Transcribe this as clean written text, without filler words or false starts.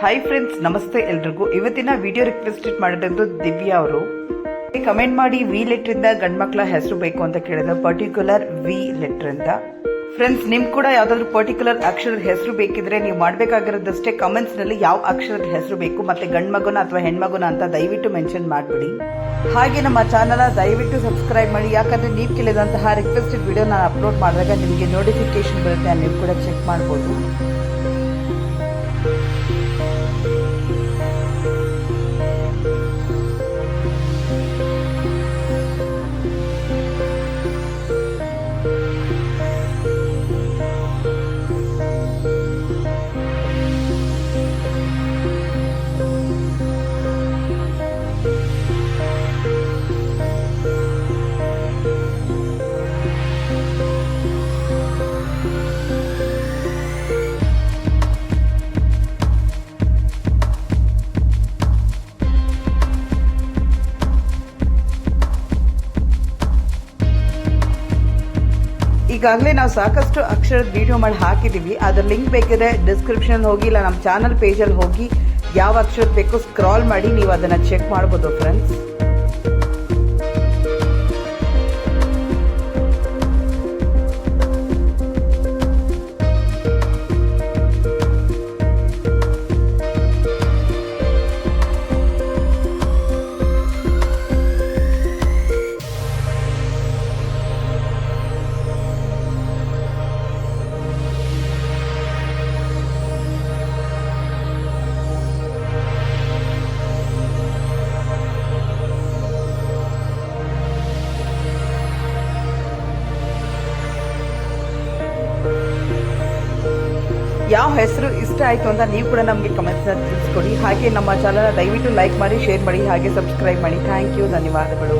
Hi friends, ನಮಸ್ತೆ ಎಲ್ರಿಗೂ. ಇವತ್ತಿನ ವಿಡಿಯೋ ರಿಕ್ವೆಸ್ಟೆಡ್ ಮಾಡಿದ್ದು ದಿವ್ಯಾ ಅವರು. ಕಮೆಂಟ್ ಮಾಡಿ ವಿ ಲೆಟರ್ ಇಂದ ಗಂಡ್ಮಕ್ಳ ಹೆಸರು ಬೇಕು ಅಂತ ಕೇಳಿದ್ರು, ಪರ್ಟಿಕ್ಯುಲರ್ ವಿ ಲೆಟರ್ ಅಂತ. ಫ್ರೆಂಡ್ಸ್, ನಿಮ್ ಕೂಡ ಯಾವ್ದಾದ್ರು ಪರ್ಟಿಕ್ಯುಲರ್ ಅಕ್ಷರದ ಹೆಸರು ಬೇಕಿದ್ರೆ ನೀವು ಮಾಡಬೇಕಾಗಿರೋದಷ್ಟೇ ಕಮೆಂಟ್ಸ್ ನಲ್ಲಿ ಯಾವ ಅಕ್ಷರದ ಹೆಸರು ಬೇಕು ಮತ್ತೆ ಗಂಡ್ಮಗುನ ಅಥವಾ ಹೆಣ್ಮಗುನ ಅಂತ ದಯವಿಟ್ಟು ಮೆನ್ಷನ್ ಮಾಡ್ಬಿಡಿ. ಹಾಗೆ ನಮ್ಮ ಚಾನಲ್ ದಯವಿಟ್ಟು ಸಬ್ಸ್ಕ್ರೈಬ್ ಮಾಡಿ, ಯಾಕಂದ್ರೆ ನೀವು ಕೇಳಿದಂತಹ ರಿಕ್ವೆಸ್ಟೆಡ್ ವಿಡಿಯೋ ನಾನು ಅಪ್ಲೋಡ್ ಮಾಡಿದಾಗ ನಿಮಗೆ ನೋಟಿಫಿಕೇಶನ್ ಬರುತ್ತೆ, ನೀವು ಕೂಡ ಚೆಕ್ ಮಾಡಬಹುದು. ಈಗಾಗಲೇ ನಾವು ಸಾಕಷ್ಟು ಅಕ್ಷರದ ವಿಡಿಯೋ ಮಾಡಿ ಹಾಕಿದ್ದೀವಿ. ಅದರ ಲಿಂಕ್ ಬೇಕಿದ್ರೆ ಡಿಸ್ಕ್ರಿಪ್ಷನ್ ಹೋಗಿ ಇಲ್ಲ ನಮ್ಮ ಚಾನಲ್ ಪೇಜಲ್ಲಿ ಹೋಗಿ ಯಾವ ಅಕ್ಷರ ಬೇಕು ಸ್ಕ್ರಾಲ್ ಮಾಡಿ ನೀವು ಅದನ್ನು ಚೆಕ್ ಮಾಡ್ಬೋದು ಫ್ರೆಂಡ್ಸ್. ಯಾವ ಹೆಸರು ಇಷ್ಟ ಆಯಿತು ಅಂತ ನೀವು ಕೂಡ ನಮಗೆ ಕಮೆಂಟ್ಸ್ನಲ್ಲಿ ತಿಳಿಸ್ಕೊಡಿ. ಹಾಗೆ ನಮ್ಮ ಚಾನಲ್ ದಯವಿಟ್ಟು ಲೈಕ್ ಮಾಡಿ, ಶೇರ್ ಮಾಡಿ, ಹಾಗೆ ಸಬ್ಸ್ಕ್ರೈಬ್ ಮಾಡಿ. ಥ್ಯಾಂಕ್ ಯು, ಧನ್ಯವಾದಗಳು.